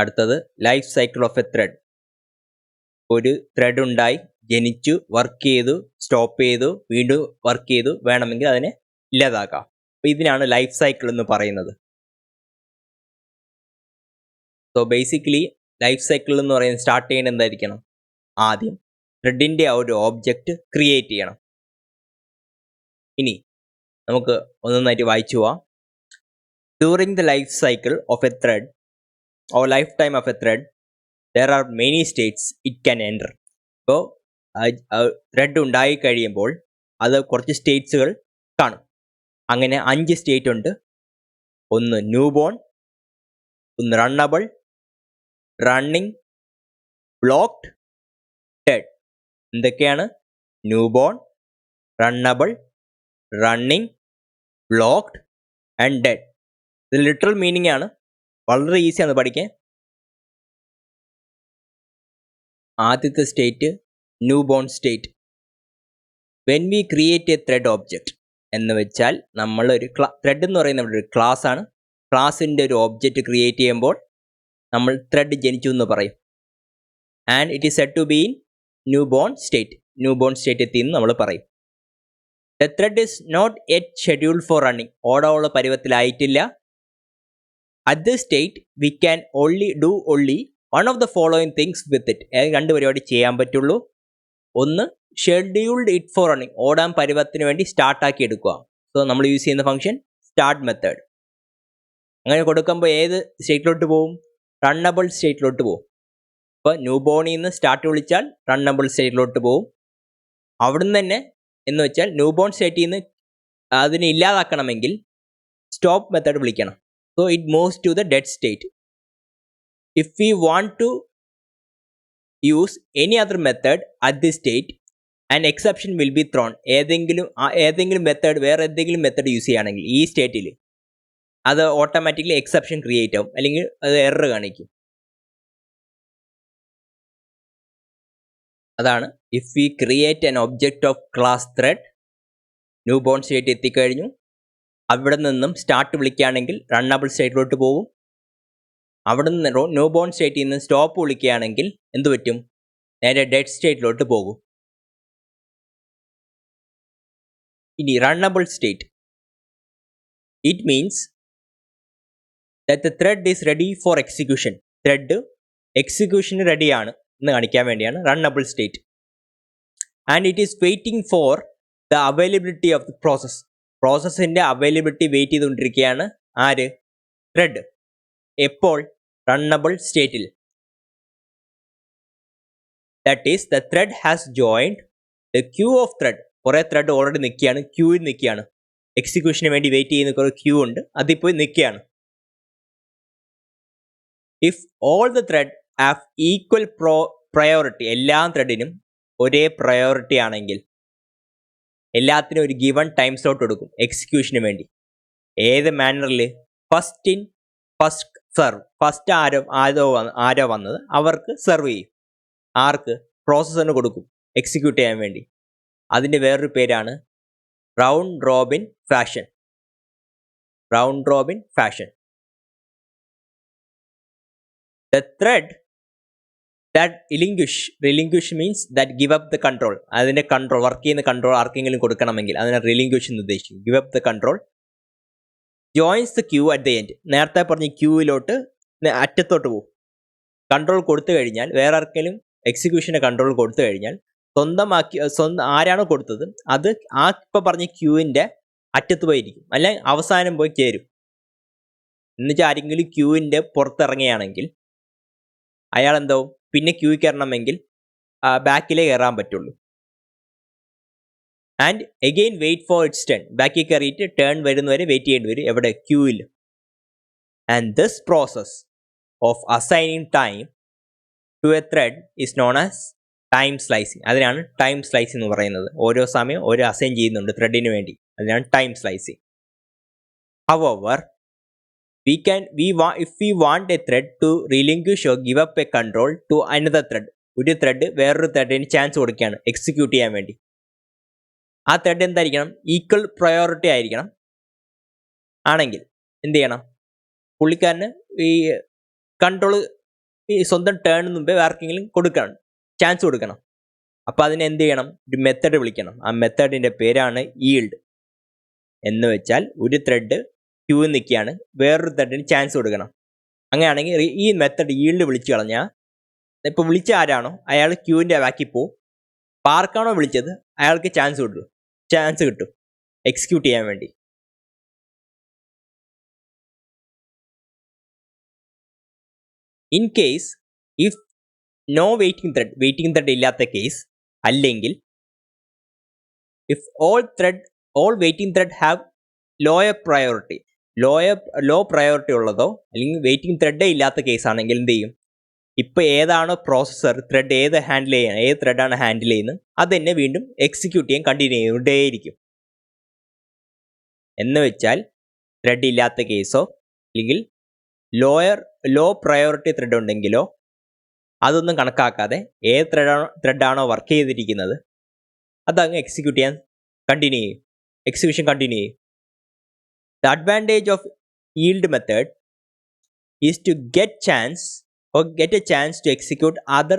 അടുത്തത് life cycle of a threat. ഒരു thread ഉണ്ടായി, ജനിച്ചു, വർക്ക് ചെയ്തു, സ്റ്റോപ്പ് ചെയ്തു, വീണ്ടും വർക്ക് ചെയ്തു, വേണമെങ്കിൽ അതിനെ ഇല്ലാതാക്കാം. അപ്പോൾ ഇതിനാണ് ലൈഫ് സൈക്കിൾ എന്ന് പറയുന്നത്. സോ ബേസിക്കലി ലൈഫ് സൈക്കിൾ എന്ന് പറയുന്നത് സ്റ്റാർട്ട് ചെയ്യേണ്ടത് എന്തായിരിക്കണം? ആദ്യം ത്രെഡിൻ്റെ ആ ഒരു ഓബ്ജക്റ്റ് ക്രിയേറ്റ് ചെയ്യണം. ഇനി നമുക്ക് ഒന്നൊന്നായിട്ട് വായിച്ചു പോവാം. During the life cycle of a threat or life time of a threat there are many states it can enter. അപ്പോൾ ത്രെഡ് ഉണ്ടായി കഴിയുമ്പോൾ അത് കുറച്ച് സ്റ്റേറ്റ്സുകൾ കാണും. അങ്ങനെ 5 സ്റ്റേറ്റ് ഉണ്ട്. ഒന്ന് ന്യൂ ബോൺ, ഒന്ന് റണ്ണബിൾ, റണ്ണിങ്, ബ്ലോക്ക്ഡ്, ഡെഡ്. എന്തൊക്കെയാണ്? New born, runnable, running, blocked and dead. ഇത് ലിറ്ററൽ മീനിങ് ആണ്, വളരെ ഈസിയാണ് പഠിക്കാൻ. ആദ്യത്തെ state new born state. When we create a threat object എന്ന് വെച്ചാൽ നമ്മളൊരു ത്രെഡ് എന്ന് പറയുന്നത് ഒരു ക്ലാസ് ആണ്. ക്ലാസിൻ്റെ ഒരു ഓബ്ജക്റ്റ് ക്രിയേറ്റ് ചെയ്യുമ്പോൾ നമ്മൾ ത്രെഡ് ജനിച്ചു എന്ന് പറയും. And it is said to be in new born state. New born state എത്തിയെന്ന് നമ്മൾ പറയും. The thread is not yet scheduled for running. ഓടാനുള്ള പരുവത്തിലായിട്ടില്ല. At the state we can do only one of the following things with it. 2 പരിപാടി ചെയ്യാൻ പറ്റുള്ളൂ. ഒന്ന്, scheduled it for running. ഓടാൻ പരുവത്തിന് വേണ്ടി സ്റ്റാർട്ടാക്കി എടുക്കുക. സോ നമ്മൾ യൂസ് ചെയ്യുന്ന ഫംഗ്ഷൻ സ്റ്റാർട്ട് മെത്തേഡ്. അങ്ങനെ കൊടുക്കുമ്പോൾ ഏത് സ്റ്റേറ്റിലോട്ട് പോകും? റണ്ണബിൾ സ്റ്റേറ്റിലോട്ട് പോകും. അപ്പോൾ ന്യൂ ബോണിൽ നിന്ന് സ്റ്റാർട്ട് വിളിച്ചാൽ റണ്ണബിൾ സ്റ്റേറ്റിലോട്ട് പോകും. അവിടുന്ന് തന്നെ എന്ന് വെച്ചാൽ ന്യൂ ബോൺ സ്റ്റേറ്റിൽ നിന്ന് അതിനെ ഇല്ലാതാക്കണമെങ്കിൽ സ്റ്റോപ്പ് മെത്തേഡ് വിളിക്കണം. So it moves to the dead state. If we want to use any other method at this state, an exception will be thrown. ഏതെങ്കിലും മെത്തേഡ് വേറെ എന്തെങ്കിലും മെത്തേഡ് യൂസ് ചെയ്യുകയാണെങ്കിൽ ഈ സ്റ്റേറ്റിൽ അത് ഓട്ടോമാറ്റിക്കലി എക്സെപ്ഷൻ ക്രിയേറ്റ് ആവും, അല്ലെങ്കിൽ അത് എറർ കാണിക്കും. അതാണ് if we create an object of class thread. New born state എത്തിക്കഴിഞ്ഞു. അവിടെ നിന്നും സ്റ്റാർട്ട് വിളിക്കുകയാണെങ്കിൽ റണ്ണബിൾ സ്റ്റേറ്റിലോട്ട് പോകും. അവിടെ നിന്ന് ന്യൂ ബോൺ സ്റ്റേറ്റിൽ നിന്ന് സ്റ്റോപ്പ് വിളിക്കുകയാണെങ്കിൽ എന്ത് പറ്റും? നേരെ ഡെഡ് സ്റ്റേറ്റിലോട്ട് പോകും. ഇനി runnable state. It means that the thread is ready for execution. Thread എക്സിക്യൂഷന് റെഡിയാണ് എന്ന് കാണിക്കാൻ വേണ്ടിയാണ് runnable state. And it is waiting for the availability of the process. പ്രോസസ്സിൻ്റെ അവൈലബിലിറ്റി വെയിറ്റ് ചെയ്തുകൊണ്ടിരിക്കുകയാണ് ആര്? ത്രെഡ്. എപ്പോൾ? റണ്ണബിൾ സ്റ്റേറ്റിൽ. That is the thread has joined the queue of thread. കുറേ ത്രെഡ് ഓൾറെഡി നിൽക്കുകയാണ്, ക്യൂവിൽ നിൽക്കുകയാണ്. എക്സിക്യൂഷന് വേണ്ടി വെയിറ്റ് ചെയ്യുന്ന കുറേ ക്യൂ ഉണ്ട്, അതിപ്പോൾ നിൽക്കുകയാണ്. If all the thread have equal priority, എല്ലാ ത്രെഡിനും ഒരേ പ്രയോറിറ്റി ആണെങ്കിൽ എല്ലാത്തിനും ഒരു ഗിവൺ ടൈം സ്ലോട്ട് കൊടുക്കും എക്സിക്യൂഷന് വേണ്ടി. ഏത് മാനറിൽ? First in first serve. First ആരോ വന്നത് അവർക്ക് സെർവ് ചെയ്യും. ആർക്ക്? പ്രോസസ്സറിന് കൊടുക്കും എക്സിക്യൂട്ട് ചെയ്യാൻ വേണ്ടി. അതിൻ്റെ വേറൊരു പേരാണ് round robin fashion. Round robin fashion. The thread that relinquish means that give up the control. അതിൻ്റെ കൺട്രോൾ, വർക്ക് ചെയ്യുന്ന കൺട്രോൾ ആർക്കെങ്കിലും കൊടുക്കണമെങ്കിൽ അതിനെ റിലിംഗ്വിഷ് എന്ന് ഉദ്ദേശിക്കും. Give up the control. Joins the queue at the end. നേരത്തെ പറഞ്ഞ ക്യൂവിലോട്ട് അറ്റത്തോട്ട് പോകും. കൺട്രോൾ കൊടുത്തു കഴിഞ്ഞാൽ, വേറെ ആർക്കെങ്കിലും എക്സിക്യൂഷൻ്റെ കൺട്രോൾ കൊടുത്തു കഴിഞ്ഞാൽ ആരാണോ കൊടുത്തത് അത് ആ ഇപ്പം പറഞ്ഞ ക്യൂവിൻ്റെ അറ്റത്ത് പോയിരിക്കും, അല്ലെങ്കിൽ അവസാനം പോയി ചേരും. എന്നുവെച്ചാൽ ആരെങ്കിലും ക്യൂവിൻ്റെ പുറത്തിറങ്ങുകയാണെങ്കിൽ അയാൾ എന്താവും? പിന്നെ ക്യൂ കയറണമെങ്കിൽ ബാക്കിലേ കയറാൻ പറ്റുള്ളൂ. And again wait for its turn. ബാക്കിൽ കയറിയിട്ട് ടേൺ വരുന്നവരെ വെയിറ്റ് ചെയ്യേണ്ടി വരും. എവിടെ? ക്യൂവിൽ. And this process of assigning time to a thread is known as time slicing. അതിനാണ് ടൈം സ്ലൈസിങ് എന്ന് പറയുന്നത്. ഓരോ സമയം ഓരോ അസൈൻ ചെയ്യുന്നുണ്ട് ത്രെഡിന് വേണ്ടി, അതിനാണ് time slicing. Our if we want a thread to relinquish or give up a control to another thread, ഒരു ത്രെഡ് വേറൊരു ത്രെഡിന് ചാൻസ് കൊടുക്കുകയാണ് എക്സിക്യൂട്ട് ചെയ്യാൻ വേണ്ടി. ആ ത്രെഡ് എന്തായിരിക്കണം? ഈക്വൽ പ്രയോറിറ്റി ആയിരിക്കണം. ആണെങ്കിൽ എന്ത് ചെയ്യണം? പുള്ളിക്കാരന് ഈ കൺട്രോൾ ഈ സ്വന്തം ടേണിന് മുമ്പേ ആർക്കെങ്കിലും കൊടുക്കണം, ചാൻസ് കൊടുക്കണം. അപ്പോൾ അതിന് എന്ത് ചെയ്യണം? ഒരു മെത്തേഡ് വിളിക്കണം. ആ മെത്തേഡിൻ്റെ പേരാണ് ഈൽഡ്. എന്ന് വെച്ചാൽ ഒരു ത്രെഡ് ക്യൂവിൽ നിൽക്കുകയാണ്, വേറൊരു ത്രെഡിന് ചാൻസ് കൊടുക്കണം. അങ്ങനെയാണെങ്കിൽ ഈ മെത്തേഡ് ഈൽഡ് വിളിച്ചു കളഞ്ഞാൽ, ഇപ്പോൾ വിളിച്ച ആരാണോ അയാൾ ക്യൂവിൻ്റെ ബാക്കിൽ പോവും. ആർക്കാണോ വിളിച്ചത് അയാൾക്ക് ചാൻസ് കിട്ടും എക്സിക്യൂട്ട് ചെയ്യാൻ വേണ്ടി. In case if no waiting thread ഇല്ലാത്ത കേസ്, അല്ലെങ്കിൽ if all waiting thread have low priority ഉള്ളതോ അല്ലെങ്കിൽ വെയിറ്റിംഗ് ത്രെഡേ ഇല്ലാത്ത കേസ് ആണെങ്കിൽ എന്ത് ചെയ്യും? ഇപ്പോൾ ഏതാണോ പ്രോസസ്സർ ത്രെഡ് ഏത് ത്രെഡാണ് ഹാൻഡിൽ ചെയ്യുന്നത് അത് തന്നെ വീണ്ടും എക്സിക്യൂട്ട് ചെയ്യാൻ കണ്ടിന്യൂ ചെയ്തുകൊണ്ടേയിരിക്കും. എന്ന് വെച്ചാൽ ത്രെഡ് ഇല്ലാത്ത കേസോ അല്ലെങ്കിൽ ലോ പ്രയോറിറ്റി ത്രെഡ് ഉണ്ടെങ്കിലോ അതൊന്നും കണക്കാക്കാതെ ഏത് ത്രെഡാണോ വർക്ക് ചെയ്തിരിക്കുന്നത് അതങ്ങ് എക്സിക്യൂട്ട് ചെയ്യാൻ എക്സിക്യൂഷൻ കണ്ടിന്യൂ ചെയ്യും. The advantage of yield method is to get a chance to execute other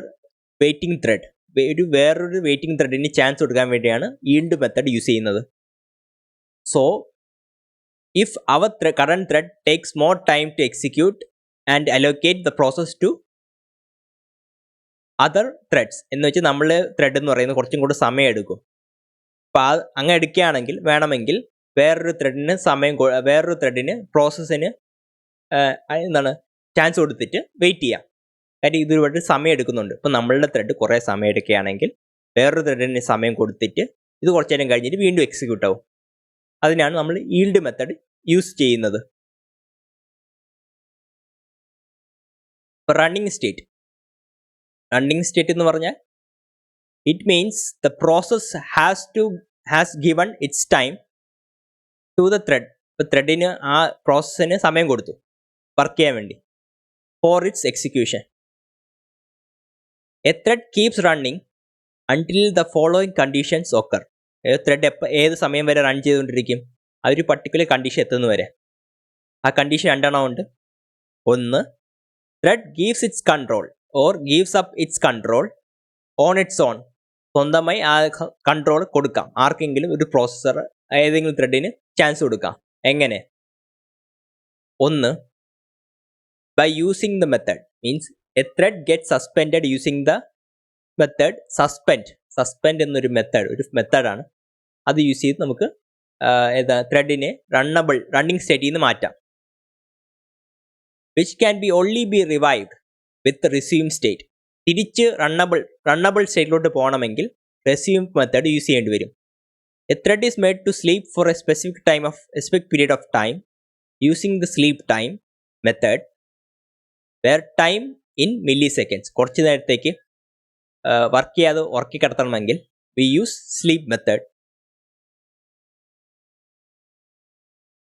waiting thread. വേറൊരു വെയിറ്റിംഗ് ത്രെഡിന് ചാൻസ് കൊടുക്കാൻ വേണ്ടിയാണ് ഈൽഡ് മെത്തേഡ് യൂസ് ചെയ്യുന്നത്. So if our current thread takes more time to execute and allocate the process to other threads, എന്ന് വെച്ചാൽ നമ്മൾ thread എന്ന് പറയുന്നത് കുറച്ചും കൂടി സമയം എടുക്കും. അപ്പോൾ അങ്ങനെ എടുക്കുകയാണെങ്കിൽ വേണമെങ്കിൽ വേറൊരു ത്രെഡിന് പ്രോസസ്സിന് ചാൻസ് കൊടുത്തിട്ട് വെയിറ്റ് ചെയ്യാം. കാര്യം ഇതൊരുപാട് സമയം എടുക്കുന്നുണ്ട്. ഇപ്പം നമ്മളുടെ ത്രെഡ് കുറേ സമയം എടുക്കുകയാണെങ്കിൽ വേറൊരു ത്രെഡിന് സമയം കൊടുത്തിട്ട് ഇത് കുറച്ച് നേരം കഴിഞ്ഞിട്ട് വീണ്ടും എക്സിക്യൂട്ട് ആവും. അതിനാണ് നമ്മൾ ഈൽഡ് മെത്തേഡ് യൂസ് ചെയ്യുന്നത്. റണ്ണിങ് സ്റ്റേറ്റ് എന്ന് പറഞ്ഞാൽ it means the process has given its time to the thread. ഇപ്പോൾ ത്രെഡിന് ആ പ്രോസസ്സിന് സമയം കൊടുത്തു വർക്ക് ചെയ്യാൻ വേണ്ടി for its execution. A thread keeps running until the following conditions occur. Thread ഏത് സമയം വരെ റൺ ചെയ്തുകൊണ്ടിരിക്കും? ആ ഒരു പർട്ടിക്കുലർ കണ്ടീഷൻ എത്തുന്നവരെ. ആ കണ്ടീഷൻ രണ്ടെണ്ണം ഉണ്ട്. ഒന്ന്, thread gives it's control or gives up it's control on its on. സ്വന്തമായി ആ കൺട്രോൾ കൊടുക്കാം ആർക്കെങ്കിലും, ഒരു പ്രോസസ്സർ ഏതെങ്കിലും ത്രെഡിന് ചാൻസ് കൊടുക്കാം. എങ്ങനെ? ഒന്ന്, by using the method, means a thread gets suspended using the method suspend എന്നൊരു മെത്തേഡാണ്. അത് യൂസ് ചെയ്ത് നമുക്ക് ത്രെഡിനെ റണ്ണിങ് സ്റ്റേറ്റിൽ നിന്ന് മാറ്റാം. which can be only be revived with the resume state. തിരിച്ച് റണ്ണബിൾ സ്റ്റേറ്റിലോട്ട് പോകണമെങ്കിൽ resume മെത്തേഡ് യൂസ് ചെയ്യേണ്ടി വരും. a thread is made to sleep for a specific period of time using the sleep time method where time in milliseconds. കുറച്ച് നേരത്തേക്ക് work ചെയ്യാതെ ഉറക്കി കിടത്തണമെങ്കിൽ we use sleep method.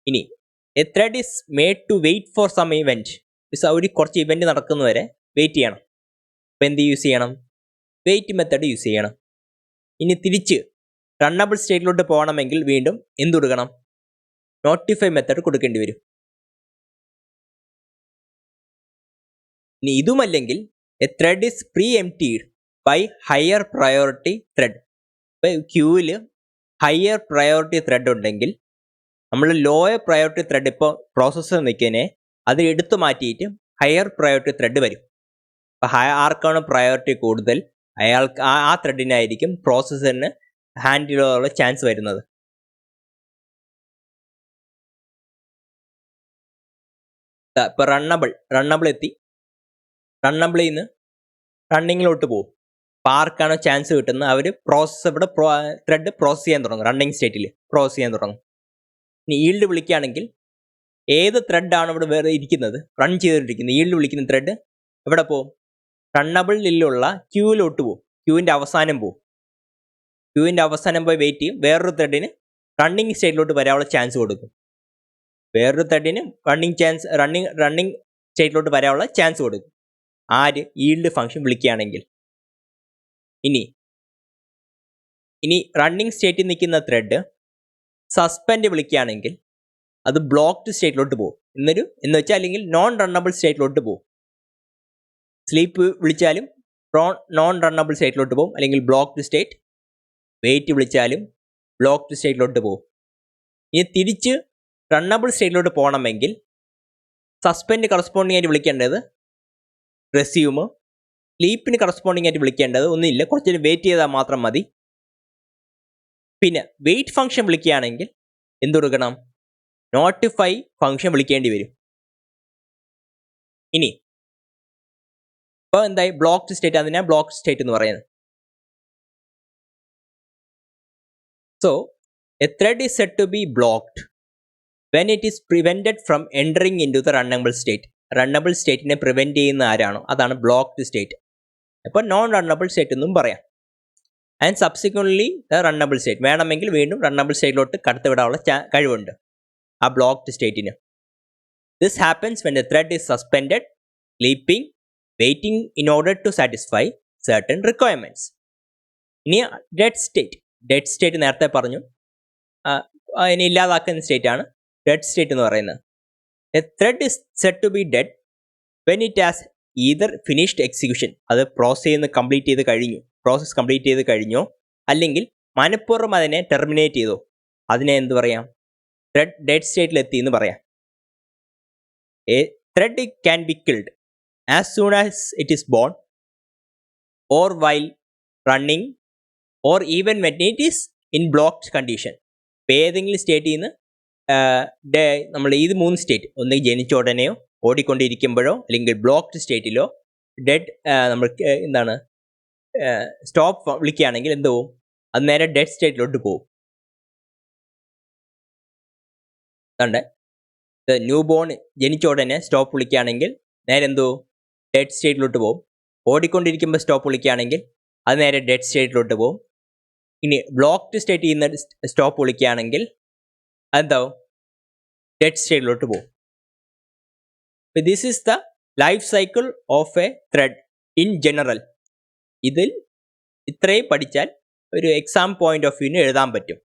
ഇനി a thread is made to wait for some event. ഒരു കുറച്ച് event നടക്കുന്നവരെ wait ചെയ്യണം. അപ്പോൾ എന്ത് യൂസ് ചെയ്യണം? വെയിറ്റ് മെത്തേഡ് യൂസ് ചെയ്യണം. ഇനി തിരിച്ച് റണ്ണബിൾ സ്റ്റേറ്റിലോട്ട് പോകണമെങ്കിൽ വീണ്ടും എന്ത് കൊടുക്കണം? നോട്ടിഫൈ മെത്തേഡ് കൊടുക്കേണ്ടി വരും. ഇനി ഇതുമല്ലെങ്കിൽ a thread is preempted by higher priority thread. ഇപ്പോൾ ക്യൂവിൽ ഹയർ പ്രയോറിറ്റി ത്രെഡ് ഉണ്ടെങ്കിൽ നമ്മൾ ലോയർ പ്രയോറിറ്റി ത്രെഡ് ഇപ്പോൾ പ്രോസസ്സർ നിൽക്കുന്നതിനെ അത് എടുത്തു മാറ്റിയിട്ട് ഹയർ പ്രയോറിറ്റി ത്രെഡ് വരും. അപ്പോൾ ആർക്കാണ് പ്രയോറിറ്റി കൂടുതൽ അയാൾക്ക് ആ ത്രെഡിനായിരിക്കും പ്രോസസ്സറിന് ഹാൻഡിൽ ചെയ്യാനുള്ള ചാൻസ് വരുന്നത്. ഇപ്പോൾ റണ്ണബിൾ എത്തി, റണ്ണബിളിൽ നിന്ന് റണ്ണിങ്ങിലോട്ട് പോകും. അപ്പോൾ ആർക്കാണോ ചാൻസ് കിട്ടുന്നത് അവർ ത്രെഡ് പ്രോസസ് ചെയ്യാൻ തുടങ്ങും, റണ്ണിങ് സ്റ്റേറ്റിൽ പ്രോസസ് ചെയ്യാൻ തുടങ്ങും. ഇനി ഈൽഡ് വിളിക്കുകയാണെങ്കിൽ ഏത് ത്രെഡാണ് ഇവിടെ വേറെ ഇരിക്കുന്നത്, റൺ ചെയ്തുകൊണ്ടിരിക്കുന്നത്, ഈൽഡ് വിളിക്കുന്ന ത്രെഡ് എവിടെ പോകും? റണ്ണബിളിലുള്ള ക്യൂവിലോട്ട് പോകും, ക്യൂവിൻ്റെ അവസാനം പോകും. ക്യൂവിൻ്റെ അവസാനം പോയി വെയിറ്റ് ചെയ്യും. വേറൊരു ത്രെഡിന് റണ്ണിങ് സ്റ്റേറ്റിലോട്ട് വരാനുള്ള ചാൻസ് കൊടുക്കും. വേറൊരു ത്രെഡിന് റണ്ണിങ് സ്റ്റേറ്റിലോട്ട് വരാനുള്ള ചാൻസ് കൊടുക്കും. ആര്? ഈൽഡ് ഫംഗ്ഷൻ വിളിക്കുകയാണെങ്കിൽ. ഇനി റണ്ണിങ് സ്റ്റേറ്റിൽ നിൽക്കുന്ന ത്രെഡ് സസ്പെൻഡ് വിളിക്കുകയാണെങ്കിൽ അത് ബ്ലോക്ക്ഡ് സ്റ്റേറ്റിലോട്ട് പോകും. എന്ന് വെച്ചാൽ അല്ലെങ്കിൽ നോൺ റണ്ണബിൾ സ്റ്റേറ്റിലോട്ട് പോകും. സ്ലീപ്പ് വിളിച്ചാലും നോൺ റണ്ണബിൾ സ്റ്റേറ്റിലോട്ട് പോകും, അല്ലെങ്കിൽ ബ്ലോക്ക്ഡ് സ്റ്റേറ്റ്. വെയിറ്റ് വിളിച്ചാലും ബ്ലോക്ക്ഡ് സ്റ്റേറ്റിലോട്ട് പോകും. ഇനി തിരിച്ച് റണ്ണബിൾ സ്റ്റേറ്റിലോട്ട് പോകണമെങ്കിൽ സസ്പെൻഡ് കറസ്പോണ്ടിങ് ആയിട്ട് വിളിക്കേണ്ടത് റെസ്യൂം, സ്ലീപ്പിന് കറസ്പോണ്ടിങ് ആയിട്ട് വിളിക്കേണ്ടത് ഒന്നുമില്ല, കുറച്ച് നേരം വെയിറ്റ് ചെയ്താൽ മാത്രം മതി. പിന്നെ വെയിറ്റ് ഫംഗ്ഷൻ വിളിക്കുകയാണെങ്കിൽ എന്ത് കൊടുക്കണം? നോട്ടിഫൈ ഫംഗ്ഷൻ വിളിക്കേണ്ടി വരും. ഇനി ഇപ്പോൾ എന്തായി? ബ്ലോക്ക്ഡ് സ്റ്റേറ്റ്, അതിനാ ബ്ലോക്ക്ഡ് സ്റ്റേറ്റ് എന്ന് പറയുന്നത്. So a thread is said to be blocked when it is prevented from entering into the runnable state. Runnable സ്റ്റേറ്റിനെ പ്രിവെൻറ്റ് ചെയ്യുന്ന ആരാണോ അതാണ് ബ്ലോക്ക്ഡ് സ്റ്റേറ്റ്. അപ്പോൾ നോൺ റണ്ണബിൾ സ്റ്റേറ്റ് എന്നും പറയാം. And subsequently the runnable state, വേണമെങ്കിൽ വീണ്ടും runnable സ്റ്റേറ്റിലോട്ട് കടത്തിവിടാനുള്ള കഴിവുണ്ട് ആ ബ്ലോക്ക്ഡ് സ്റ്റേറ്റിന്. This happens when the thread is suspended, sleeping, waiting in order to satisfy certain requirements. ഇനി ഡെഡ് സ്റ്റേറ്റ്. ഡെഡ് സ്റ്റേറ്റ് നേരത്തെ പറഞ്ഞു, അതിനെ ഇല്ലാതാക്കുന്ന സ്റ്റേറ്റാണ് ഡെഡ് സ്റ്റേറ്റ് എന്ന് പറയുന്നത്. A thread is said to be dead when it has either finished execution, അത് process complete ചെയ്ത് കഴിഞ്ഞോ അല്ലെങ്കിൽ മനഃപൂർവ്വം അതിനെ ടെർമിനേറ്റ് ചെയ്തോ, അതിനെ എന്ത് പറയാം? ത്രെഡ് ഡെഡ് സ്റ്റേറ്റിൽ എത്തി എന്ന് പറയാം. A thread can be killed as soon as it is born, or while running, or even when it is in blocked condition. ഇപ്പോൾ ഏതെങ്കിലും സ്റ്റേറ്റിൽ നിന്ന് നമ്മൾ ഇത് 3 സ്റ്റേറ്റ്, ഒന്നുകിൽ ജനിച്ച ഉടനെയോ, ഓടിക്കൊണ്ടിരിക്കുമ്പോഴോ, അല്ലെങ്കിൽ ബ്ലോക്ക്ഡ് സ്റ്റേറ്റിലോ ഡെഡ് നമ്മൾ എന്താണ് സ്റ്റോപ്പ് വിളിക്കുകയാണെങ്കിൽ എന്ത് പോവും? അത് നേരെ ഡെഡ് സ്റ്റേറ്റിലോട്ട് പോകും. കണ്ടേ, ന്യൂ ബോൺ ജനിച്ച ഉടനെ സ്റ്റോപ്പ് വിളിക്കുകയാണെങ്കിൽ നേരെ എന്തോ ഡെഡ് സ്റ്റേറ്റിലോട്ട് പോകും. ഓടിക്കൊണ്ടിരിക്കുമ്പോൾ സ്റ്റോപ്പ് വിളിക്കുകയാണെങ്കിൽ അത് നേരെ ഡെഡ് സ്റ്റേറ്റിലോട്ട് പോകും. ഇനി ബ്ലോക്ക്ഡ് സ്റ്റേറ്റിൽ നിന്ന് സ്റ്റോപ്പ് വിളിക്കുകയാണെങ്കിൽ അതെന്താവും? ഡെഡ് സ്റ്റേറ്റിലോട്ട് പോകും. This is the life cycle of a threat in general. ഇതിൽ ഇത്രയും പഠിച്ചാൽ ഒരു എക്സാം പോയിന്റ് ഓഫ് വ്യൂവിന് എഴുതാൻ പറ്റും.